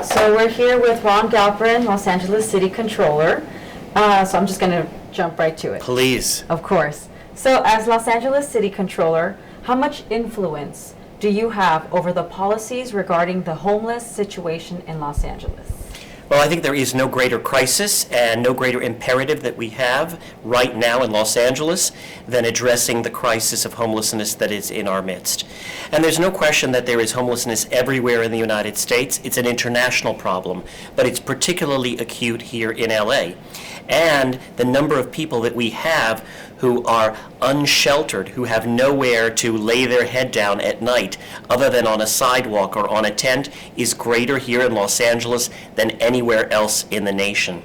So we're here with Ron Galperin, Los Angeles City Controller. So I'm just going to jump right to it. Please. Of course. So as Los Angeles City Controller, how much influence do you have over the policies regarding the homeless situation in Los Angeles? Well, I think there is no greater crisis and no greater imperative that we have right now in Los Angeles than addressing the crisis of homelessness that is in our midst. And there's no question that there is homelessness everywhere in the United States. It's an international problem, but it's particularly acute here in LA. And the number of people that we have who are unsheltered, who have nowhere to lay their head down at night other than on a sidewalk or on a tent, is greater here in Los Angeles than anywhere else in the nation.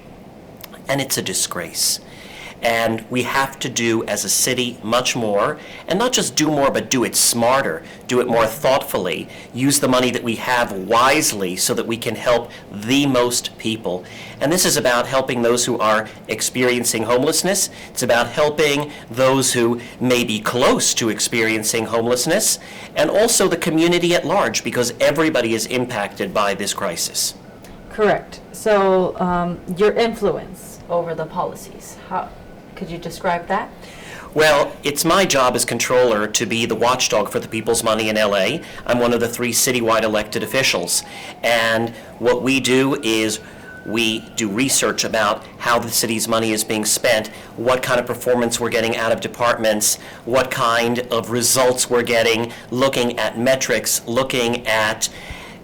And it's a disgrace. And we have to do, as a city, much more, and not just do more, but do it smarter, do it more thoughtfully, use the money that we have wisely so that we can help the most people. And this is about helping those who are experiencing homelessness. It's about helping those who may be close to experiencing homelessness, and also the community at large, because everybody is impacted by this crisis. Correct. So your influence over the policies, could you describe that? Well, it's my job as controller to be the watchdog for the people's money in LA. I'm one of the 3 citywide elected officials. And what we do is we do research about how the city's money is being spent, what kind of performance we're getting out of departments, what kind of results we're getting, looking at metrics, looking at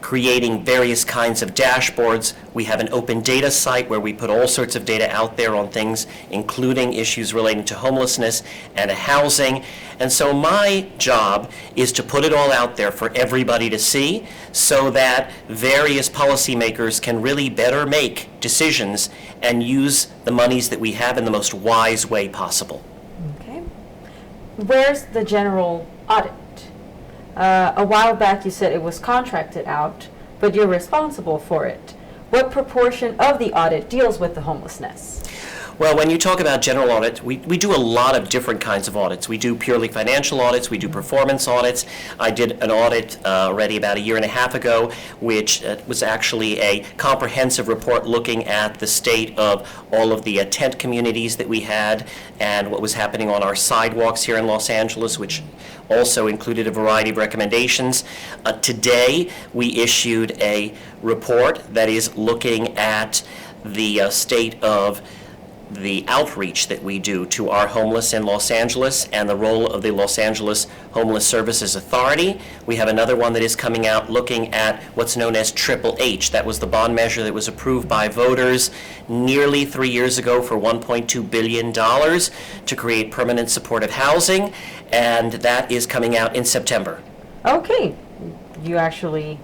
creating various kinds of dashboards. We have an open data site where we put all sorts of data out there on things, including issues relating to homelessness and housing. And so my job is to put it all out there for everybody to see so that various policymakers can really better make decisions and use the monies that we have in the most wise way possible. Okay. Where's the general audit? A while back you said it was contracted out, but you're responsible for it. What proportion of the audit deals with the homelessness? Well, when you talk about general audit, we do a lot of different kinds of audits. We do purely financial audits, we do performance audits. I did an audit already about a year and a half ago, which was actually a comprehensive report looking at the state of all of the tent communities that we had and what was happening on our sidewalks here in Los Angeles, which also included a variety of recommendations. Today, we issued a report that is looking at the state of the outreach that we do to our homeless in Los Angeles and the role of the Los Angeles Homeless Services Authority. We have another one that is coming out looking at what's known as Triple H. That was the bond measure that was approved by voters nearly 3 years ago for $1.2 billion to create permanent supportive housing, and that is coming out in September. Okay. You actually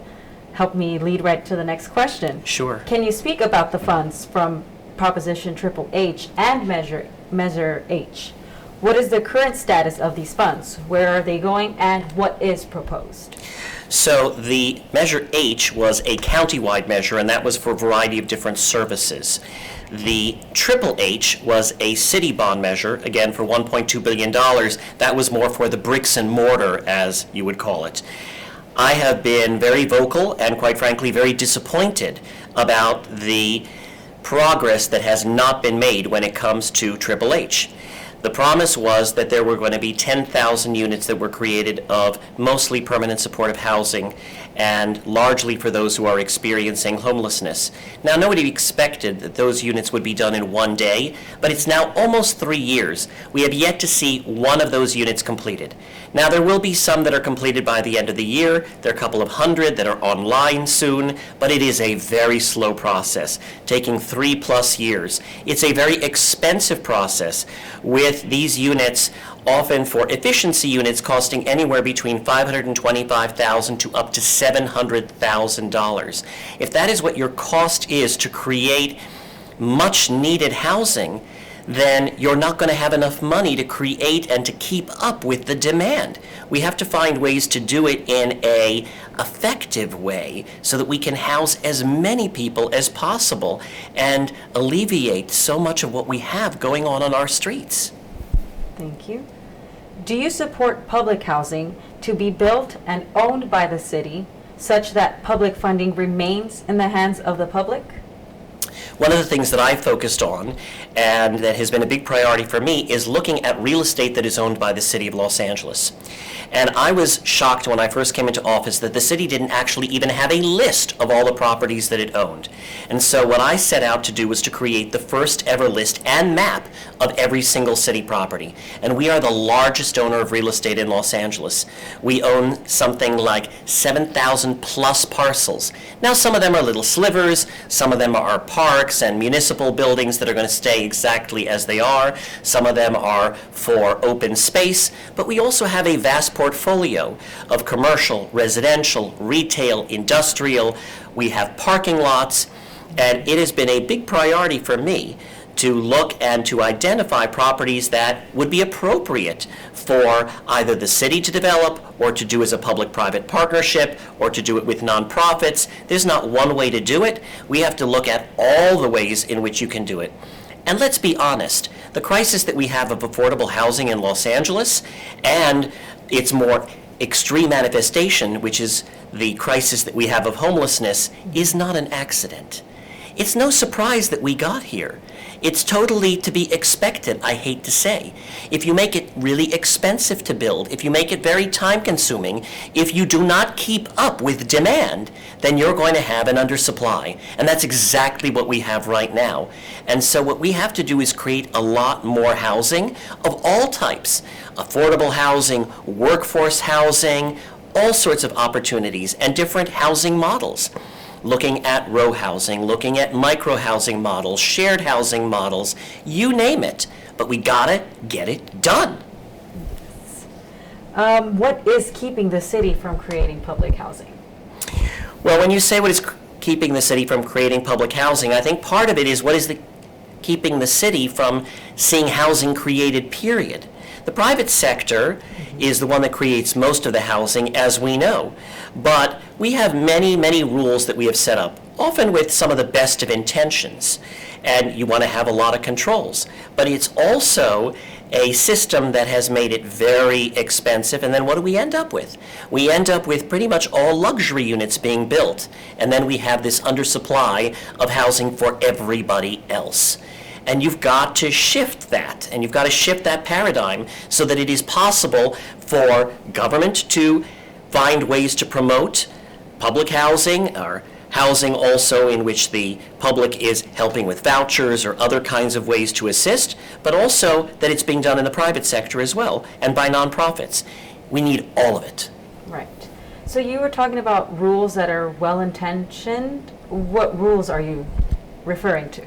helped me lead right to the next question. Sure. Can you speak about the funds from Proposition Triple H and Measure H? What is the current status of these funds? Where are they going, and what is proposed? So the Measure H was a countywide measure, and that was for a variety of different services. The Triple H was a city bond measure, again for $1.2 billion. That was more for the bricks and mortar, as you would call it. I have been very vocal and, quite frankly, very disappointed about the progress that has not been made when it comes to Triple H. The promise was that there were going to be 10,000 units that were created of mostly permanent supportive housing and largely for those who are experiencing homelessness. Now, nobody expected that those units would be done in one day, but it's now almost 3 years. We have yet to see one of those units completed. Now, there will be some that are completed by the end of the year. There are a couple of hundred that are online soon, but it is a very slow process, taking 3+ years. It's a very expensive process, with these units often for efficiency units costing anywhere between $525,000 to up to $700,000. If that is what your cost is to create much needed housing, then you're not going to have enough money to create and to keep up with the demand. We have to find ways to do it in an effective way so that we can house as many people as possible and alleviate so much of what we have going on our streets. Thank you. Do you support public housing to be built and owned by the city such that public funding remains in the hands of the public? One of the things that I focused on, and that has been a big priority for me, is looking at real estate that is owned by the City of Los Angeles. And I was shocked when I first came into office that the city didn't actually even have a list of all the properties that it owned. And so what I set out to do was to create the first ever list and map of every single city property. And we are the largest owner of real estate in Los Angeles. We own something like 7,000 plus parcels. Now some of them are little slivers, some of them are parks and municipal buildings that are going to stay exactly as they are. Some of them are for open space, but we also have a vast portfolio of commercial, residential, retail, industrial. We have parking lots, and it has been a big priority for me to look and to identify properties that would be appropriate for either the city to develop or to do as a public-private partnership or to do it with nonprofits. There's not one way to do it. We have to look at all the ways in which you can do it. And let's be honest, the crisis that we have of affordable housing in Los Angeles and its more extreme manifestation, which is the crisis that we have of homelessness, is not an accident. It's no surprise that we got here. It's totally to be expected, I hate to say. If you make it really expensive to build, if you make it very time-consuming, if you do not keep up with demand, then you're going to have an undersupply. And that's exactly what we have right now. And so what we have to do is create a lot more housing of all types. Affordable housing, workforce housing, all sorts of opportunities, and different housing models. Looking at row housing, looking at micro-housing models, shared housing models, you name it. But we gotta get it done. What is keeping the city from creating public housing? Well, when you say what is keeping the city from creating public housing, I think part of it is what is keeping the city from seeing housing created, period. The private sector is the one that creates most of the housing, as we know. But we have many, many rules that we have set up, often with some of the best of intentions. And you want to have a lot of controls. But it's also a system that has made it very expensive. And then what do we end up with? We end up with pretty much all luxury units being built. And then we have this undersupply of housing for everybody else. And you've got to shift that, and you've got to shift that paradigm so that it is possible for government to find ways to promote public housing, or housing also in which the public is helping with vouchers or other kinds of ways to assist, but also that it's being done in the private sector as well, and by nonprofits. We need all of it. Right. So you were talking about rules that are well-intentioned. What rules are you referring to?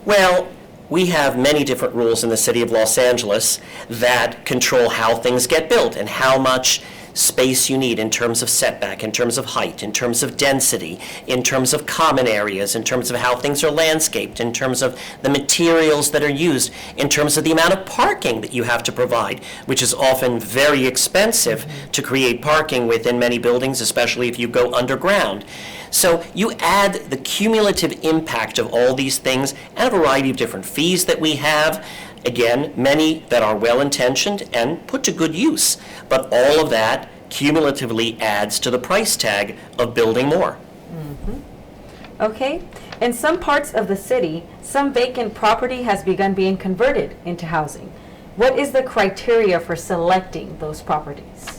Well, we have many different rules in the city of Los Angeles that control how things get built and how much space you need in terms of setback, in terms of height, in terms of density, in terms of common areas, in terms of how things are landscaped, in terms of the materials that are used, in terms of the amount of parking that you have to provide, which is often very expensive to create parking within many buildings, especially if you go underground. So you add the cumulative impact of all these things and a variety of different fees that we have. Again, many that are well-intentioned and put to good use. But all of that cumulatively adds to the price tag of building more. Okay. In some parts of the city, some vacant property has begun being converted into housing. What is the criteria for selecting those properties?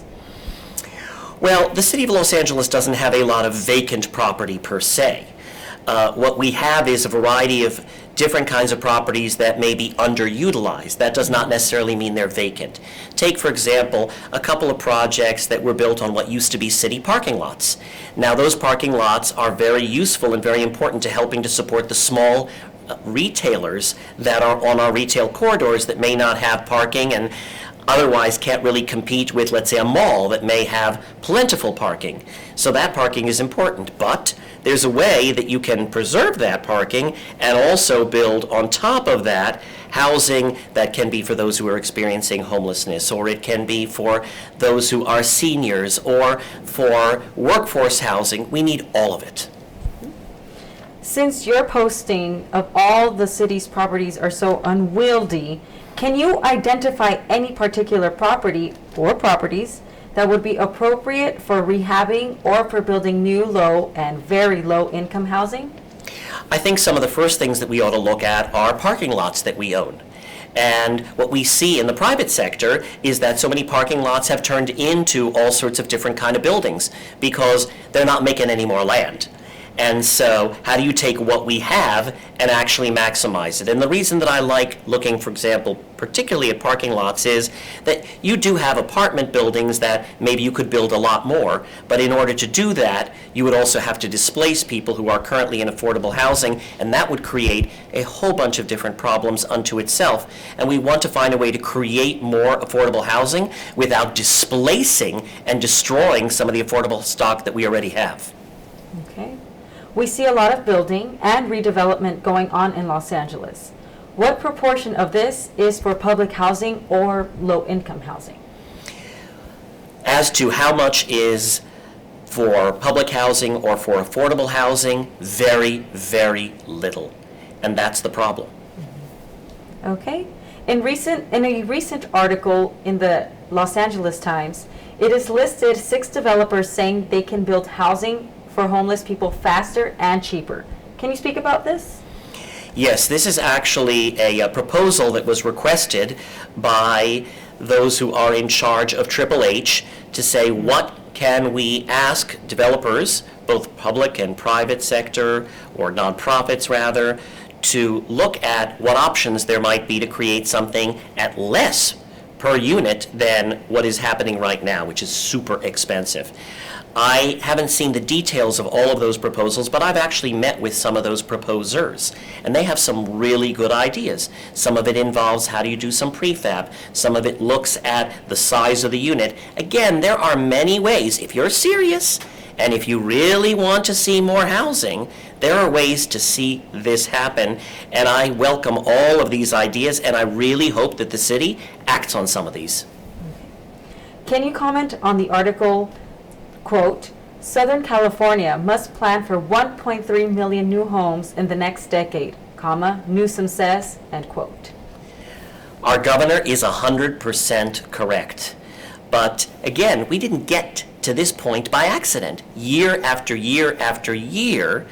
Well, the city of Los Angeles doesn't have a lot of vacant property per se. What we have is a variety of different kinds of properties that may be underutilized. That does not necessarily mean they're vacant. Take, for example, a couple of projects that were built on what used to be city parking lots. Now, those parking lots are very useful and very important to helping to support the small retailers that are on our retail corridors that may not have parking and otherwise can't really compete with, let's say, a mall that may have plentiful parking. So that parking is important, but there's a way that you can preserve that parking and also build on top of that housing that can be for those who are experiencing homelessness, or it can be for those who are seniors, or for workforce housing. We need all of it. Since your posting of all the city's properties are so unwieldy, can you identify any particular property or properties that would be appropriate for rehabbing or for building new low and very low income housing? I think some of the first things that we ought to look at are parking lots that we own. And what we see in the private sector is that so many parking lots have turned into all sorts of different kind of buildings because they're not making any more land. And so how do you take what we have and actually maximize it? And the reason that I like looking, for example, particularly at parking lots is that you do have apartment buildings that maybe you could build a lot more, but in order to do that, you would also have to displace people who are currently in affordable housing, and that would create a whole bunch of different problems unto itself. And we want to find a way to create more affordable housing without displacing and destroying some of the affordable stock that we already have. Okay. We see a lot of building and redevelopment going on in Los Angeles. What proportion of this is for public housing or low-income housing? As to how much is for public housing or for affordable housing, very, very little. And that's the problem. Okay. In a recent article in the Los Angeles Times, it is listed 6 developers saying they can build housing for homeless people faster and cheaper. Can you speak about this? Yes, this is actually a proposal that was requested by those who are in charge of Triple H to say, what can we ask developers, both public and private sector, or nonprofits rather, to look at what options there might be to create something at less per unit than what is happening right now, which is super expensive. I haven't seen the details of all of those proposals, but I've actually met with some of those proposers, and they have some really good ideas. Some of it involves how do you do some prefab. Some of it looks at the size of the unit. Again, there are many ways. If you're serious, and if you really want to see more housing, there are ways to see this happen, and I welcome all of these ideas, and I really hope that the city acts on some of these. Can you comment on the article, quote, Southern California must plan for 1.3 million new homes in the next decade, comma, Newsom says, end quote. Our governor is 100% correct. But again, we didn't get to this point by accident. Year after year after year,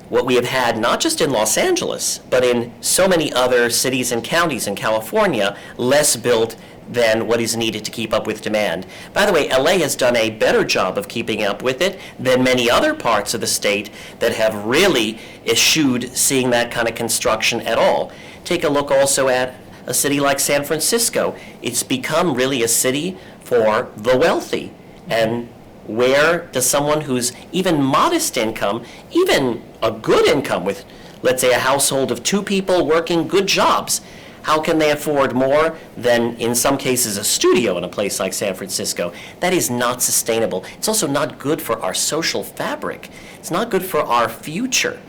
what we have had, not just in Los Angeles, but in so many other cities and counties in California, less built than what is needed to keep up with demand. By the way, LA has done a better job of keeping up with it than many other parts of the state that have really eschewed seeing that kind of construction at all. Take a look also at a city like San Francisco. It's become really a city for the wealthy. And where does someone who's even modest income, even a good income with, let's say, a household of 2 people working good jobs, how can they afford more than, in some cases, a studio in a place like San Francisco? That is not sustainable. It's also not good for our social fabric. It's not good for our future.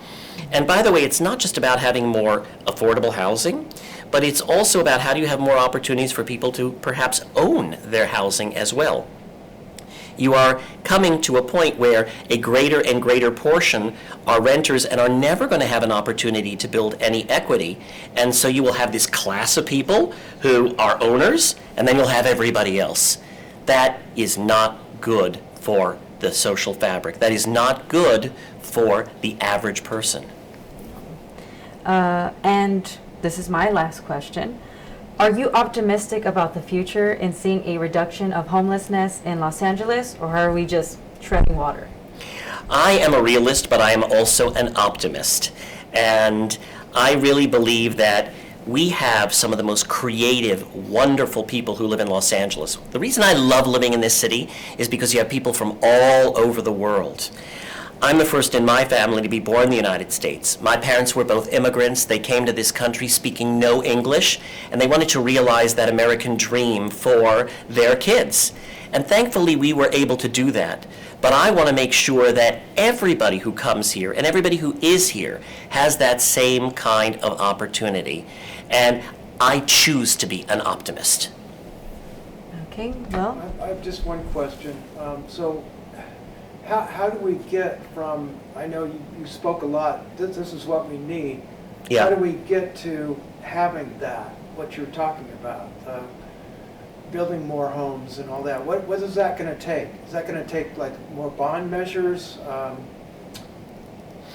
And by the way, it's not just about having more affordable housing, but it's also about how do you have more opportunities for people to perhaps own their housing as well. You are coming to a point where a greater and greater portion are renters and are never going to have an opportunity to build any equity. And so you will have this class of people who are owners, and then you'll have everybody else. That is not good for the social fabric. That is not good for the average person. And this is my last question. Are you optimistic about the future in seeing a reduction of homelessness in Los Angeles, or are we just treading water? I am a realist, but I am also an optimist. And I really believe that we have some of the most creative, wonderful people who live in Los Angeles. The reason I love living in this city is because you have people from all over the world. I'm the first in my family to be born in the United States. My parents were both immigrants. They came to this country speaking no English, and they wanted to realize that American dream for their kids. And thankfully, we were able to do that. But I want to make sure that everybody who comes here and everybody who is here has that same kind of opportunity. And I choose to be an optimist. Okay, well. I have just one question. How do we get from, I know you spoke a lot, this is what we need. Yeah. How do we get to having that, what you're talking about? building more homes and all that, what is that going to take? Is that going to take like more bond measures?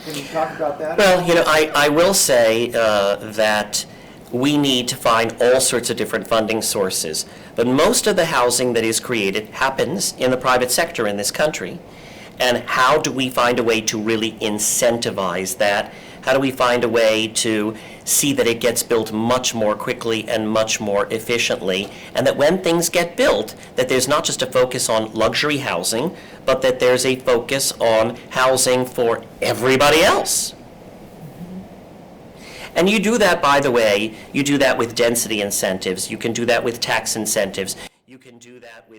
Can you talk about that? Well, I will say that we need to find all sorts of different funding sources. But most of the housing that is created happens in the private sector in this country. And how do we find a way to really incentivize that? How do we find a way to see that it gets built much more quickly and much more efficiently? And that when things get built, that there's not just a focus on luxury housing, but that there's a focus on housing for everybody else. And you do that, by the way, you do that with density incentives. You can do that with tax incentives. You can do that with